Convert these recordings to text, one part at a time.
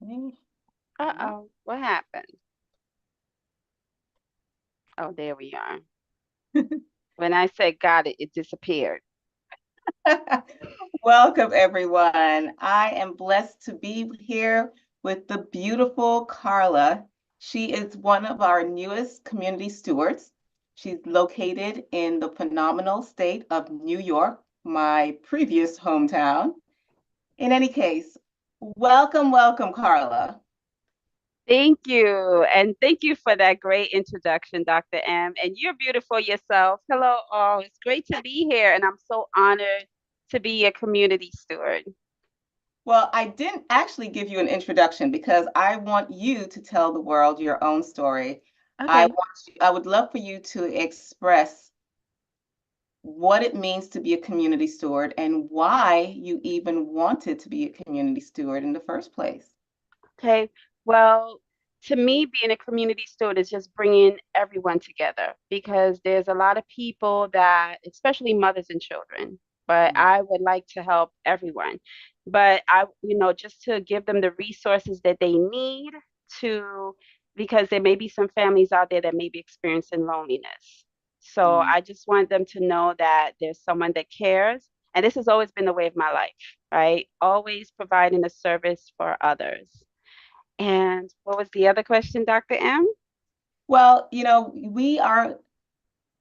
Mm. Uh-oh, what happened? Oh, there we are. When I said got it, it disappeared. Welcome, everyone. I am blessed to be here with the beautiful Carla. She is one of our newest community stewards. She's located in the phenomenal state of New York, my previous hometown. In any case, welcome, welcome, Carla. Thank you. And thank you for that great introduction, Dr. M. And you're beautiful yourself. Hello, all. It's great to be here, and I'm so honored to be a community steward. Well, I didn't actually give you an introduction because I want you to tell the world your own story. Okay. I would love for you to express what it means to be a community steward and why you even wanted to be a community steward in the first place. Okay. Well, to me, being a community steward is just bringing everyone together because there's a lot of people that, especially mothers and children, but Mm, I would like to help everyone. But just to give them the resources that they need to, because there may be some families out there that may be experiencing loneliness. So mm. I just want them to know that there's someone that cares. And this has always been the way of my life, right? Always providing a service for others. And what was the other question, Dr. M? Well, we are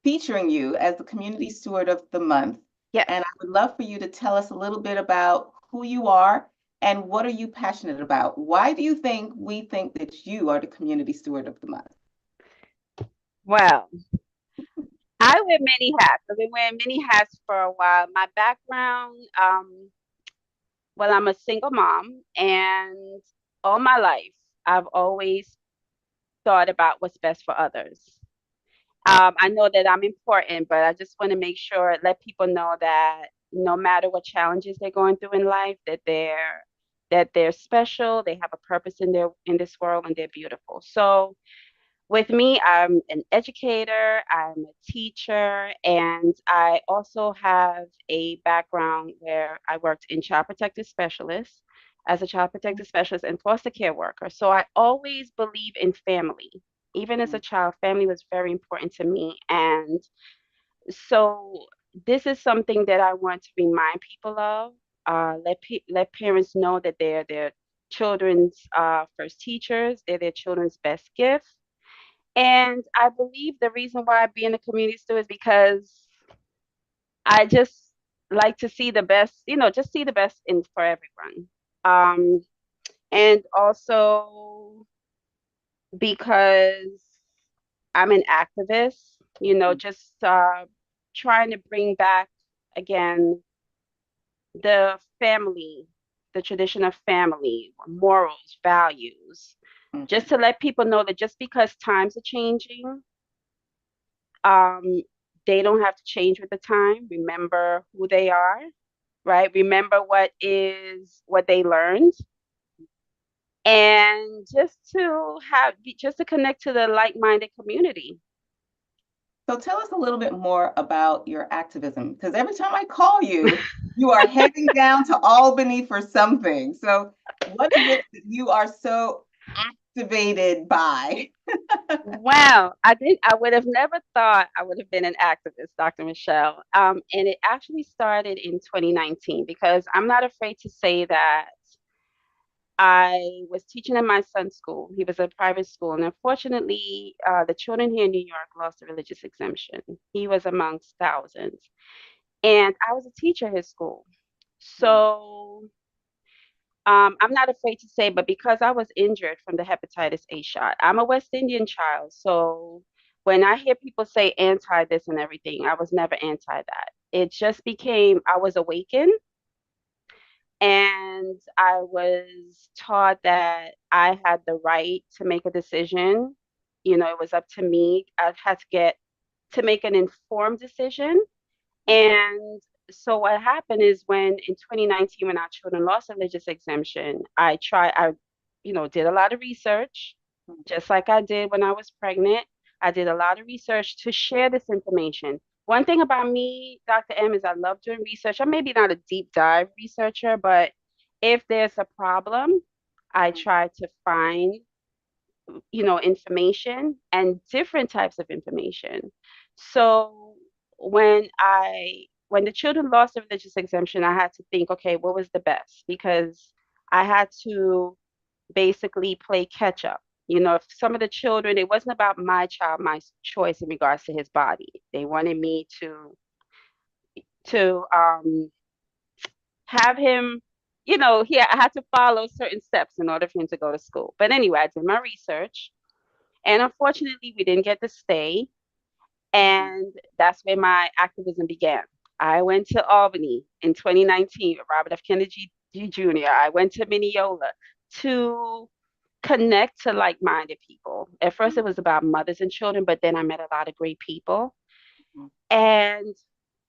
featuring you as the community steward of the month, Yes. and I would love for you to tell us a little bit about who you are and what are you passionate about? Why do you think we think that you are the community steward of the month? Well, I wear many hats. I've been wearing many hats for a while. My background, well, I'm a single mom, and all my life, I've always thought about what's best for others. I know that I'm important, but I just want to make sure, let people know that no matter what challenges they're going through in life, that they're special, they have a purpose in this world, and they're beautiful. So with me, I'm an educator, I'm a teacher, and I also have a background where I worked in child protective specialist as a child protective specialist and foster care worker. So I always believe in family. Even as a child, family was very important to me. And so this is something that I want to remind people of. Let parents know that they're their children's first teachers, they're their children's best gift, and I believe the reason why I be in the community store is because I just like to see the best, just see the best in for everyone. Um, and also because I'm an activist, just trying to bring back again the family, the tradition of family, morals, values, just Mhm. to let people know that just because times are changing, um, they don't have to change with the time. Remember who they are, right? Remember what they learned, and just to connect to the like-minded community. So tell us a little bit more about your activism, because every time I call you, you are heading down to Albany for something. So what is it that you are so activated by? Wow, I would have never thought I would have been an activist, Dr. Michelle. And it actually started in 2019 because I'm not afraid to say that I was teaching in my son's school. He was a private school, and unfortunately, the children here in New York lost a religious exemption. He was amongst thousands, and I was a teacher at his school. So I'm not afraid to say, but because I was injured from the hepatitis A shot, I'm a West Indian child. So when I hear people say anti this and everything, I was never anti that. It just became, I was awakened, and I was taught that I had the right to make a decision. It was up to me. I had to get to make an informed decision. And so what happened is when in 2019, when our children lost religious exemption, did a lot of research, just like I did when I was pregnant. I did a lot of research to share this information. One thing about me, Dr. M, is I love doing research. I'm maybe not a deep dive researcher, but if there's a problem, I tried to find, information and different types of information. So when the children lost the religious exemption, I had to think, okay, what was the best? Because I had to basically play catch up. If some of the children, it wasn't about my child, my choice in regards to his body. They wanted me to have him, I had to follow certain steps in order for him to go to school. But anyway, I did my research, and unfortunately, we didn't get to stay. Mhm. And that's where my activism began. I went to Albany in 2019 with Robert F. Kennedy Jr. I went to Mineola to connect to like-minded people. At first, it was about mothers and children, but then I met a lot of great people. Mhm. And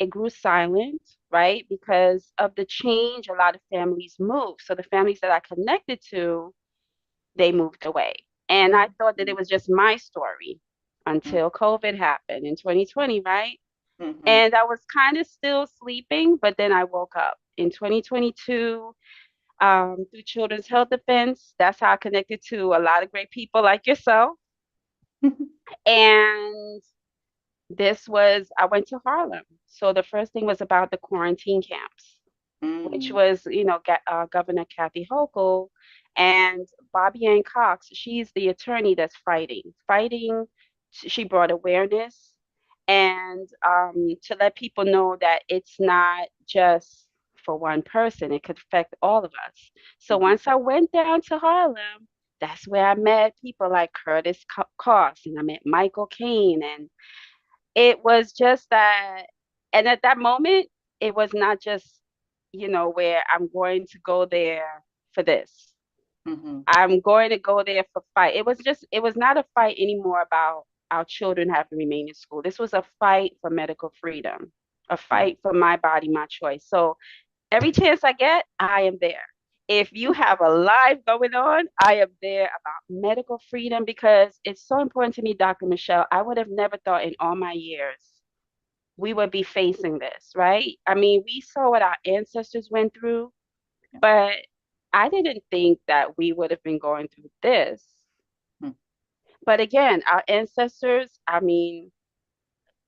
it grew silent, right? Because of the change, a lot of families moved. So the families that I connected to, they moved away. And I thought that it was just my story Mhm. until COVID happened in 2020, right? Mhm. And I was kind of still sleeping, but then I woke up in 2022 through Children's Health Defense. That's how I connected to a lot of great people like yourself. And I went to Harlem. So the first thing was about the quarantine camps, which Mm. was, Governor Kathy Hochul and Bobby Ann Cox. She's the attorney that's fighting. She brought awareness and to let people know that it's not just for one person, it could affect all of us. So Mhm. once I went down to Harlem, that's where I met people like Curtis Cost, and I met Michael Caine, and it was just that, and at that moment, it was not just, where I'm going to go there for this. Mhm. I'm going to go there for fight. It was not a fight anymore about our children having to remain in school. This was a fight for medical freedom, a Yeah. fight for my body, my choice. So every chance I get, I am there. If you have a live going on, I am there about medical freedom because it's so important to me, Dr. Michelle. I would have never thought in all my years we would be facing this, right? I mean, we saw what our ancestors went through, Yeah. but I didn't think that we would have been going through this. Mm. But again, our ancestors, I mean,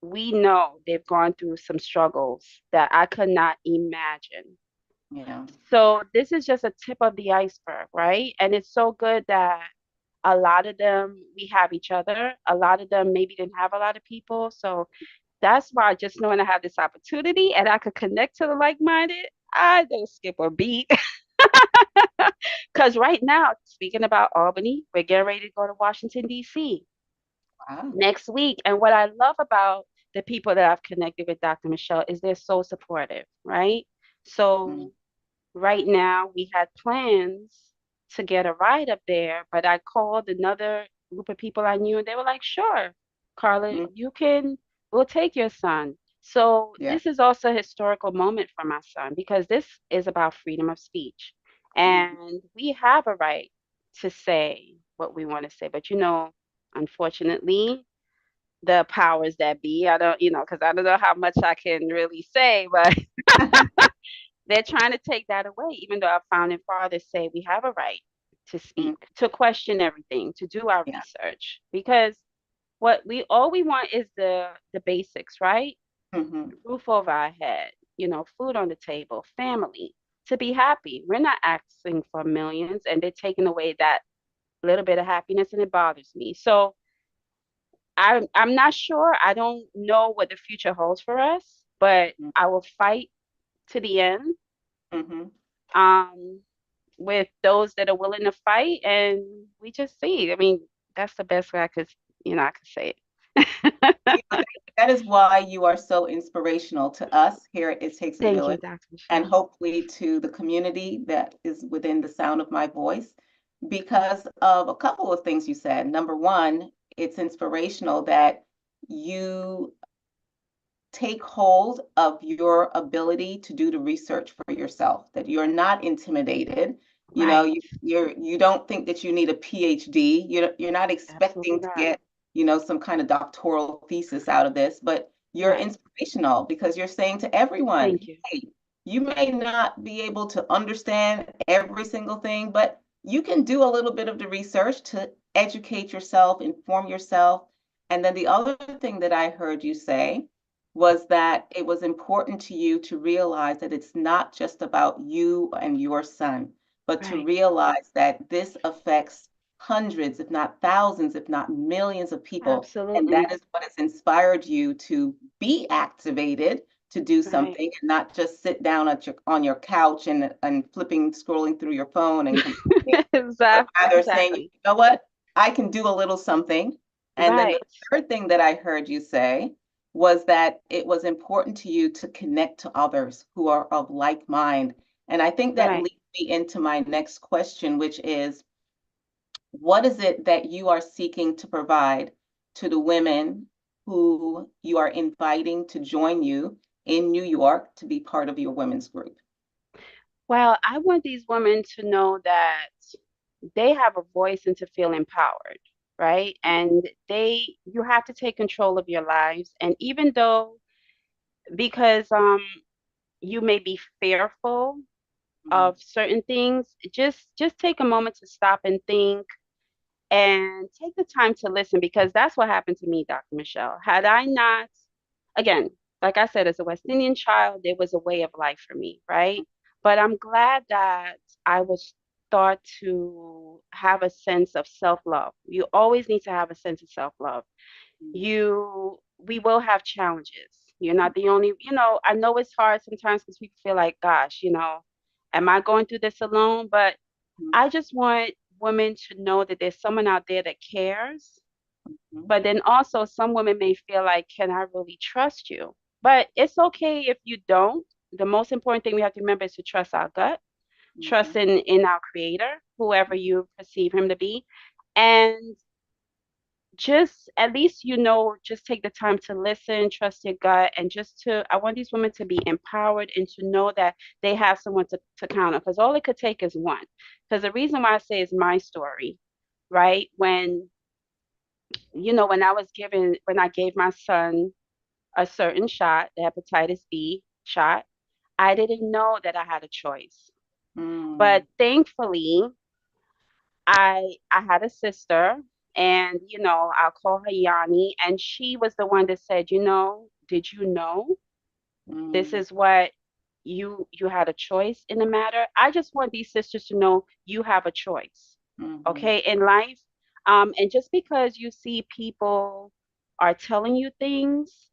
we know they've gone through some struggles that I could not imagine. Yeah. So this is just a tip of the iceberg, right? And it's so good that a lot of them, we have each other. A lot of them maybe didn't have a lot of people. So that's why just knowing I have this opportunity and I could connect to the like-minded, I don't skip a beat. Because right now, speaking about Albany, we're getting ready to go to Washington, D.C. Wow. next week. And what I love about the people that I've connected with, Dr. Michelle, is they're so supportive, right? Mm. So right now, we had plans to get a ride up there, but I called another group of people I knew, and they were like, sure, Carla, Mm. we'll take your son. So Yeah. this is also a historical moment for my son because this is about freedom of speech. Mhm. And we have a right to say what we want to say. But, unfortunately, the powers that be, I don't, because I don't know how much I can really say, but they're trying to take that away, even though our founding fathers say we have a right to Mm. speak, to question everything, to do our Yeah. research. Because what we all we want is the basics, right? Mhm. Roof over our head, food on the table, family, to be happy. We're not asking for millions, and they're taking away that little bit of happiness, and it bothers me. So I'm not sure. I don't know what the future holds for us, but Mm. I will fight to the end. Mhm. Um, with those that are willing to fight, and we just see. I mean, that's the best way I could say You know, it. that is why you are so inspirational to us here at It Takes a Thank you, Village, Dr. and Michelle. hopefully to the community that is within the sound of my voice, because of a couple of things you said. Number one, it's inspirational that you take hold of your ability to do the research for yourself, that you're not intimidated. You know, Right. you don't think that you need a PhD. You're not Absolutely expecting to not. get, some kind of doctoral thesis out of this, but you're Right. inspirational because you're saying to everyone, Thank you. hey, you may not be able to understand every single thing, but you can do a little bit of the research to educate yourself, inform yourself. And then the other thing that I heard you say was that it was important to you to realize that it's not just about you and your son, but to Right. realize that this affects hundreds, if not thousands, if not millions of people. And that Absolutely. is what has inspired you to be activated to do Right. something and not just sit down at on your couch and flipping, scrolling through your phone and complaining, but rather saying, you Exactly. know what, I can do a little something. And then the Right. third thing that I heard you say was that it was important to you to connect to others who are of like mind. And I think that Right. leads me into my next question, which is, what is it that you are seeking to provide to the women who you are inviting to join you in New York to be part of your women's group? Well, I want these women to know that they have a voice and to feel empowered, right? And you have to take control of your lives. And even though, because you may be fearful Mm, of certain things, just take a moment to stop and think and take the time to listen because that's what happened to me, Dr. Michelle. Had I not, again, like I said, as a West Indian child, there was a way of life for me, right? But I'm glad that I was taught to have a sense of self-love. You always need to have a sense of self-love. mm, We will have challenges. You're not the only, I know it's hard sometimes because people feel like, gosh, am I going through this alone? But mm, I just want women to know that there's someone out there that cares. mm, But then also, some women may feel like, can I really trust you? But it's okay if you don't. The most important thing we have to remember is to trust our gut, trust mhm, in our creator, whoever you perceive him to be. And just at least, just take the time to listen, trust your gut, and I want these women to be empowered and to know that they have someone to count on because all it could take is one. Because the reason why I say is my story, right? When I gave my son a certain shot, the hepatitis B shot, I didn't know that I had a choice. But mm, thankfully, I had a sister, and I'll call her Yanni, and she was the one that said, did you know this mm, is what you had a choice in the matter? I just want these sisters to know you have a choice, mhm, okay, in life. And just because you see people are telling you things,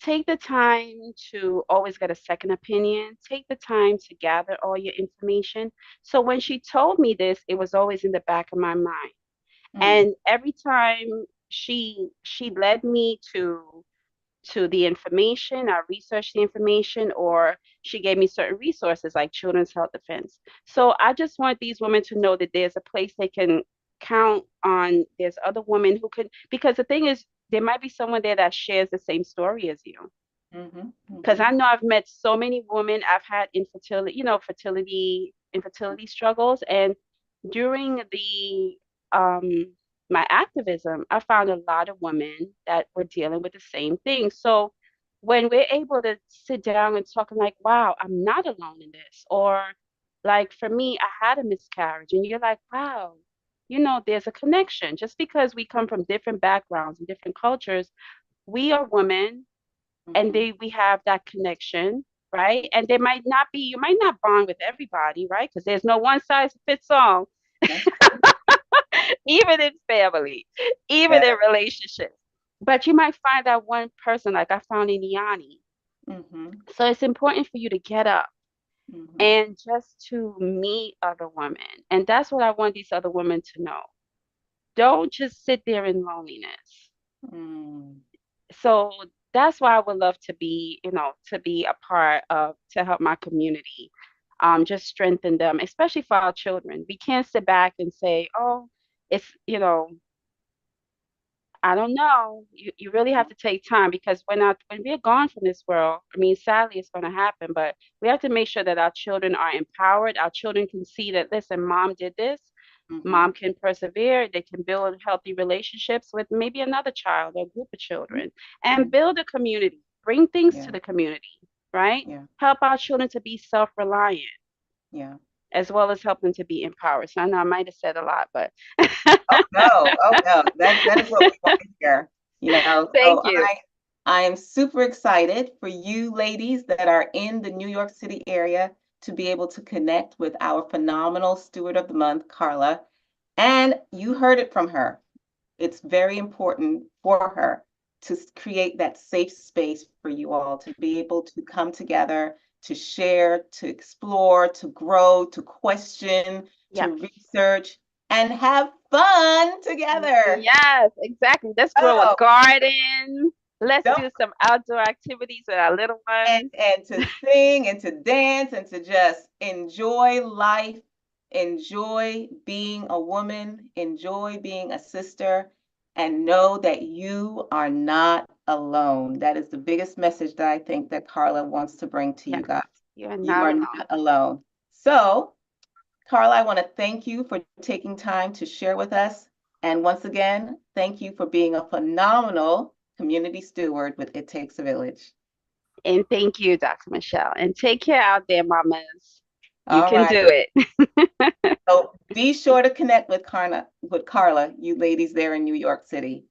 take the time to always get a second opinion. Take the time to gather all your information. So when she told me this, it was always in the back of my mind. mm, And every time she led me to the information, I researched the information, or she gave me certain resources like Children's Health Defense. So I just want these women to know that there's a place they can count on. There's other women who can, because the thing is, there might be someone there that shares the same story as you. mhm, Because I mhm, know I've met so many women. I've had infertility struggles, and during the my activism, I found a lot of women that were dealing with the same thing. So when we're able to sit down and talk, I'm like, wow, I'm not alone in this. Or like for me, I had a miscarriage, and you're like, wow, there's a connection. Just because we come from different backgrounds and different cultures, we are women and mhm. we have that connection, right? And you might not bond with everybody, right? Because there's no one size fits all, That's true. even in family, even in Yeah. relationships. But you might find that one person, like I found in Yanni. Mhm, So it's important for you to get up mhm, and just to meet other women. And that's what I want these other women to know. Don't just sit there in loneliness. mm, So that's why I would love to be a part of to help my community, just strengthen them, especially for our children. We can't sit back and say, oh, it's, I don't know. You really have to take time because when we're gone from this world, I mean, sadly, it's going to happen, but we have to make sure that our children are empowered. Our children can see that, listen, mom did this. mhm, Mom can persevere. They can build healthy relationships with maybe another child or group of mhm, children and build a community. Bring things to yeah, the community, right? yeah, Help our children to be self-reliant. yeah. as well as helping to be empowered. So I know I might have said a lot, but Oh no, that is what we want to hear. thank So you. I am super excited for you ladies that are in the New York City area to be able to connect with our phenomenal Steward of the Month, Carla. And you heard it from her. It's very important for her to create that safe space for you all to be able to come together, to share, to explore, to grow, to question, Yes. to research, and have fun together. Yes, exactly. Let's grow a Oh, garden. Let's don't do some outdoor activities with our little ones. and to sing and to dance and to just enjoy life, enjoy being a woman, enjoy being a sister, and know that you are not alone. That is the biggest message that I think that Carla wants to bring to Yes, you guys. you're You not are alone. not alone. So, Carla, I want to thank you for taking time to share with us. And once again, thank you for being a phenomenal community steward with It Takes a Village. And thank you, Dr. Michelle. And take care out there, mamas. You All can right. do it. So be sure to connect with Carla, you ladies there in New York City.